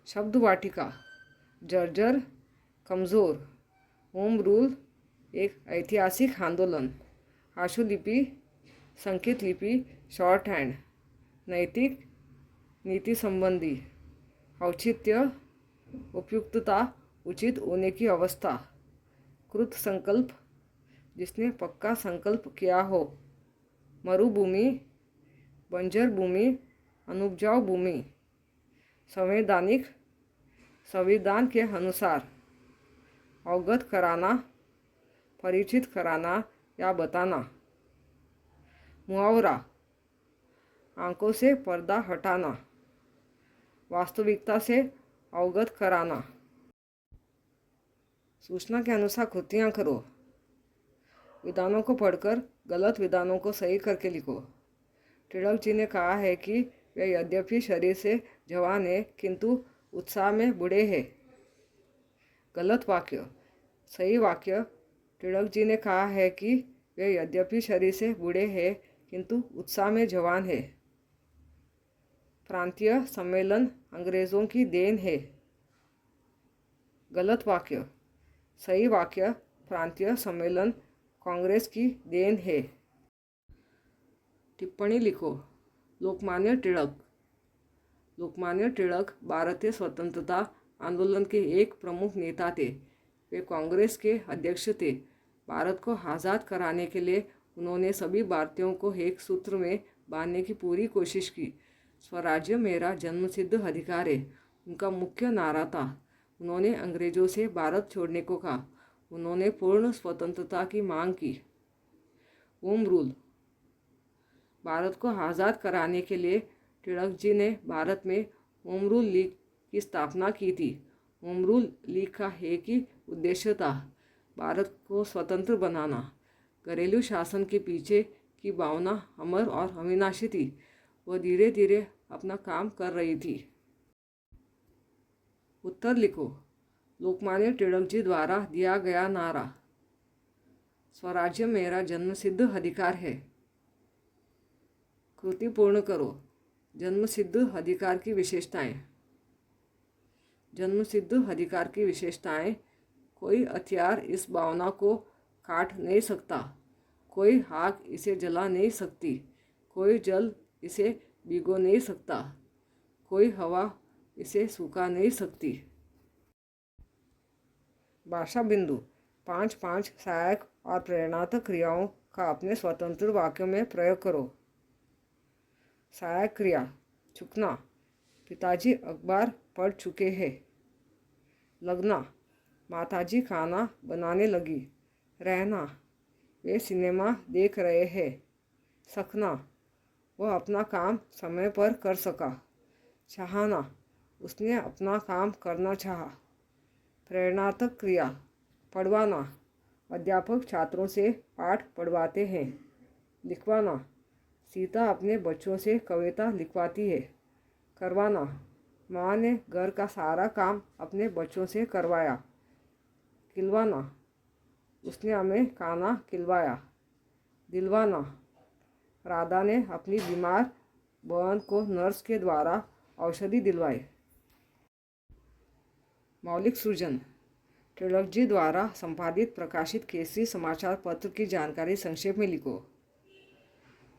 शब्द वाटिका, जर्जर, कमज़ोर, होम रूल एक ऐतिहासिक आंदोलन, आशुलिपि, संकेत लिपि, शॉर्ट हैंड, नैतिक, नीति संबंधी, औचित्य, उपयुक्तता, उचित होने की अवस्था, कृत संकल्प, जिसने पक्का संकल्प किया हो, मरुभूमि, बंजर भूमि, अनुपजाऊ भूमि, संवैधानिक, संविधान के अनुसार, अवगत कराना, परिचित कराना या बताना, मुहावरा, आंखों से पर्दा हटाना, वास्तविकता से अवगत कराना, सूचना के अनुसार कृतियाँ करो, विधानों को पढ़कर गलत विधानों को सही करके लिखो। तिलक जी ने कहा है कि वे यद्यपि शरीर से जवान है किंतु उत्साह में बूढ़े हैं। गलत वाक्य। सही वाक्य, तिलक जी ने कहा है कि वे यद्यपि शरीर से बूढ़े हैं किंतु उत्साह में जवान है। प्रांतीय सम्मेलन अंग्रेज़ों की देन है। गलत वाक्य। सही वाक्य, प्रांतीय सम्मेलन कांग्रेस की देन है। टिप्पणी लिखो। लोकमान्य तिलक। लोकमान्य तिलक भारतीय स्वतंत्रता आंदोलन के एक प्रमुख नेता थे। वे कांग्रेस के अध्यक्ष थे। भारत को आज़ाद कराने के लिए उन्होंने सभी भारतीयों को एक सूत्र में बांधने की पूरी कोशिश की। स्वराज्य मेरा जन्मसिद्ध अधिकार है उनका मुख्य नारा था। उन्होंने अंग्रेज़ों से भारत छोड़ने को कहा। उन्होंने पूर्ण स्वतंत्रता की मांग की। Home rule. भारत को आज़ाद कराने के लिए तिलक जी ने भारत में होम रूल लीग की स्थापना की थी। होम रूल लीग का एक ही उद्देश्य था, भारत को स्वतंत्र बनाना। घरेलू शासन के पीछे की भावना अमर और अविनाशी थी। वह धीरे धीरे अपना काम कर रही थी। उत्तर लिखो। लोकमान्य तिलक जी द्वारा दिया गया नारा। स्वराज्य मेरा जन्मसिद्ध अधिकार है। कृति पूर्ण करो। जन्मसिद्ध अधिकार की विशेषताएं। जन्मसिद्ध अधिकार की विशेषताएं। कोई हथियार इस भावना को काट नहीं सकता। कोई आग इसे जला नहीं सकती। कोई जल इसे भिगो नहीं सकता। कोई हवा इसे सूखा नहीं सकती। भाषा बिंदु। 5 सहायक और प्रेरणात्मक क्रियाओं का अपने स्वतंत्र वाक्यों में प्रयोग करो। सहायक क्रिया। झुकना, पिताजी अखबार पढ़ चुके हैं। लगना, माताजी खाना बनाने लगी। रहना, वे सिनेमा देख रहे हैं। सकना, वह अपना काम समय पर कर सका। चाहना, उसने अपना काम करना चाहा। प्रेरणात्मक क्रिया। पढ़वाना, अध्यापक छात्रों से पाठ पढ़वाते हैं। लिखवाना, सीता अपने बच्चों से कविता लिखवाती है। करवाना, माँ ने घर का सारा काम अपने बच्चों से करवाया। खिलवाना, उसने हमें खाना खिलवाया। दिलवाना, राधा ने अपनी बीमार बहन को नर्स के द्वारा औषधि दिलवाई। मौलिक सृजन। तिलक जी द्वारा संपादित प्रकाशित केसरी समाचार पत्र की जानकारी संक्षेप में लिखो।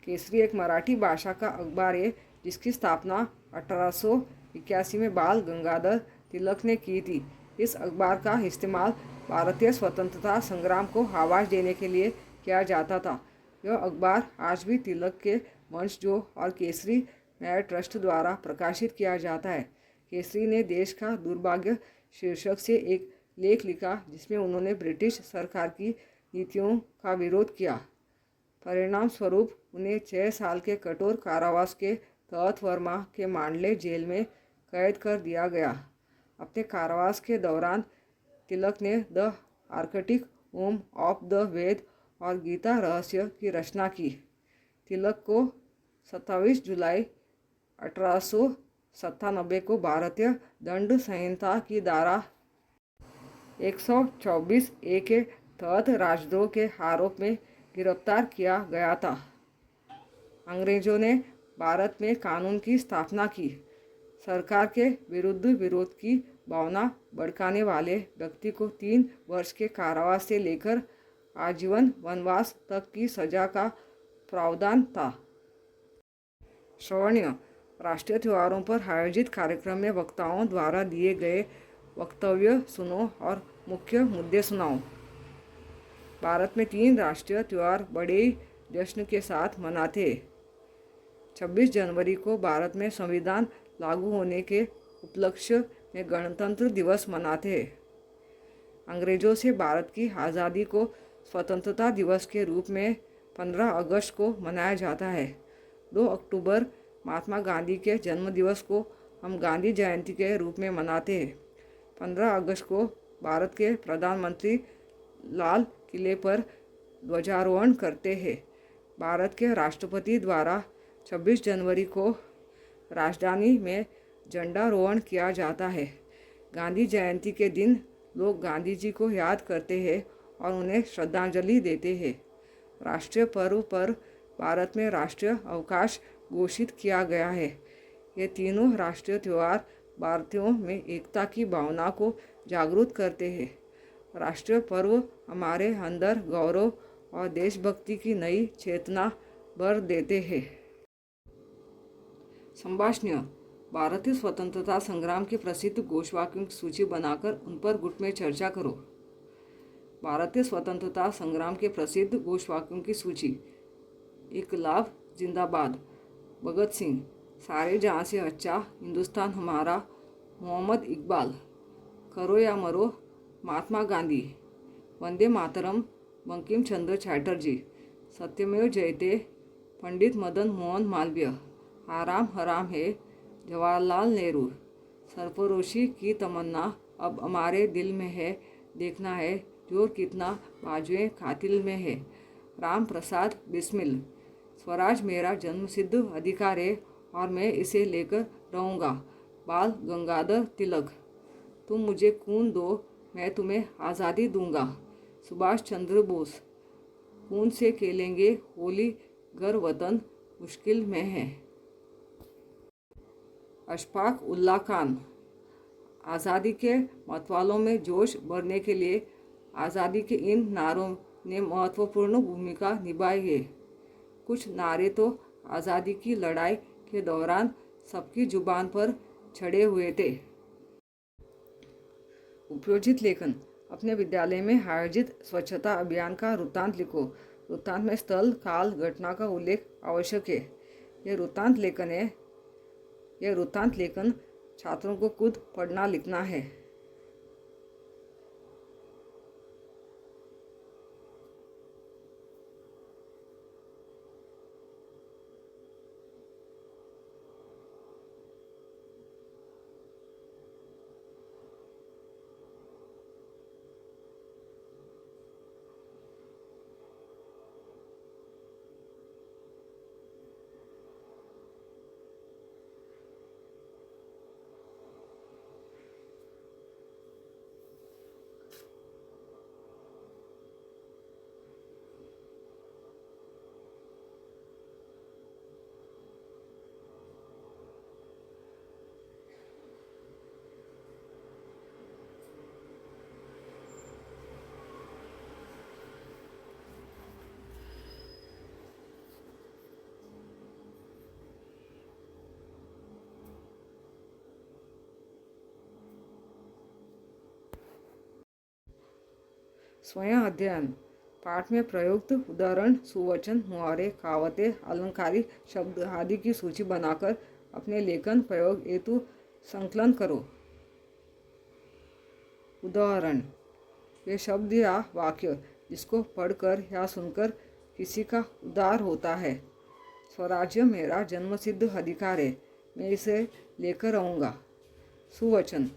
केसरी एक मराठी भाषा का अखबार है जिसकी स्थापना 1881 में बाल गंगाधर तिलक ने की थी। इस अखबार का इस्तेमाल भारतीय स्वतंत्रता संग्राम को आवाज़ देने के लिए किया जाता था। यह अखबार आज भी तिलक के वंशजों और केसरी न्याय ट्रस्ट द्वारा प्रकाशित किया जाता है। केसरी ने देश का दुर्भाग्य शीर्षक से एक लेख लिखा जिसमें उन्होंने ब्रिटिश सरकार की नीतियों का विरोध किया। परिणाम स्वरूप उन्हें 6 साल के कठोर कारावास के तहत वर्मा के मांडले जेल में कैद कर दिया गया। अपने कारावास के दौरान तिलक ने the arctic home of the Veda और गीता रहस्य की रचना की। तिलक को 27 जुलाई 1897 को भारतीय दंड संहिता की धारा 124A के तहत राजद्रोह के आरोप में गिरफ्तार किया गया था। अंग्रेजों ने भारत में कानून की स्थापना की। सरकार के विरुद्ध विरोध की भावना भड़काने वाले व्यक्ति को 3 वर्ष के कारावास से लेकर आजीवन वनवास तक की सजा का प्रावधान था। श्रवणीय राष्ट्रीय त्योहारों पर आयोजित कार्यक्रम में वक्ताओं द्वारा दिए गए वक्तव्य सुनो और मुख्य मुद्दे सुनाओ। भारत में 3 राष्ट्रीय त्यौहार बड़े जश्न के साथ मनाते। 26 जनवरी को भारत में संविधान लागू होने के उपलक्ष्य में गणतंत्र दिवस मनाते। अंग्रेजों से भारत की आज़ादी को स्वतंत्रता दिवस के रूप में 15 अगस्त को मनाया जाता है। 2 अक्टूबर महात्मा गांधी के जन्म दिवस को हम गांधी जयंती के रूप में मनाते हैं। 15 अगस्त को भारत के प्रधानमंत्री लाल किले पर ध्वजारोहण करते हैं। भारत के राष्ट्रपति द्वारा 26 जनवरी को राजधानी में झंडारोहण किया जाता है। गांधी जयंती के दिन लोग गांधी जी को याद करते हैं और उन्हें श्रद्धांजलि देते हैं। राष्ट्रीय पर्व पर भारत में राष्ट्रीय अवकाश घोषित किया गया है। ये तीनों राष्ट्रीय त्यौहार भारतीयों में एकता की भावना को जागरूक करते हैं। राष्ट्रीय पर्व हमारे अंदर गौरव और देशभक्ति की नई चेतना भर देते हैं। संभाषणीय भारतीय स्वतंत्रता संग्राम के प्रसिद्ध घोषवाक्यों की सूची बनाकर उन पर गुट में चर्चा करो। भारतीय स्वतंत्रता संग्राम के प्रसिद्ध घोषवाक्यों की सूची। इनकलाब जिंदाबाद, भगत सिंह, सारे जहाँ से अच्छा, हिंदुस्तान हमारा, मोहम्मद इकबाल, करो या मरो, महात्मा गांधी, वंदे मातरम, बंकिम चंद्र चटर्जी, सत्यमेव जयते, पंडित मदन मोहन मालवीय, आराम हराम है, जवाहरलाल नेहरू, सरफरोशी की तमन्ना अब हमारे दिल में है, देखना है जोर कितना बाजुए कातिल में है, राम प्रसाद बिस्मिल, स्वराज मेरा जन्मसिद्ध अधिकार है और मैं इसे लेकर रहूँगा, बाल गंगाधर तिलक, तुम मुझे खून दो मैं तुम्हें आज़ादी दूंगा, सुभाष चंद्र बोस, खून से खेलेंगे होली, घर वतन मुश्किल में है, अशफाक उल्लाह खान, आज़ादी के मतवालों में जोश भरने के लिए आज़ादी के इन नारों ने महत्वपूर्ण भूमिका निभाई है। कुछ नारे तो आज़ादी की लड़ाई के दौरान सबकी जुबान पर छड़े हुए थे। उपयोजित लेखन। अपने विद्यालय में आयोजित स्वच्छता अभियान का वृत्तांत लिखो। वृत्तांत में स्थल, काल, घटना का उल्लेख आवश्यक है। यह वृत्तांत लेखन छात्रों को खुद पढ़ना लिखना है। स्वयं अध्ययन। पाठ में प्रयुक्त उदाहरण, सुवचन, मुहावरे, कहावतें, अलंकारिक शब्द आदि की सूची बनाकर अपने लेखन प्रयोग हेतु संकलन करो। उदाहरण: वे शब्द या वाक्य जिसको पढ़कर या सुनकर किसी का उद्धार होता है। स्वराज्य मेरा जन्मसिद्ध अधिकार है, मैं इसे लेकर रहूँगा। सुवचन: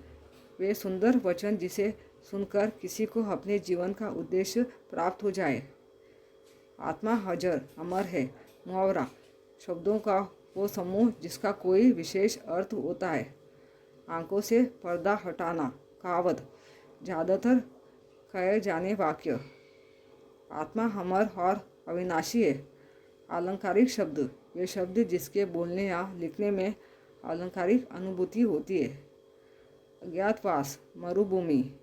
वे सुंदर वचन जिसे सुनकर किसी को अपने जीवन का उद्देश्य प्राप्त हो जाए। आत्मा अजर अमर है। मुहावरा: शब्दों का वो समूह जिसका कोई विशेष अर्थ होता है। आंखों से पर्दा हटाना। कहावत: ज़्यादातर कहे जाने वाक्य। आत्मा अमर और अविनाशी है। अलंकारिक शब्द: वे शब्द जिसके बोलने या लिखने में अलंकारिक अनुभूति होती है। अज्ञातवास, मरुभूमि,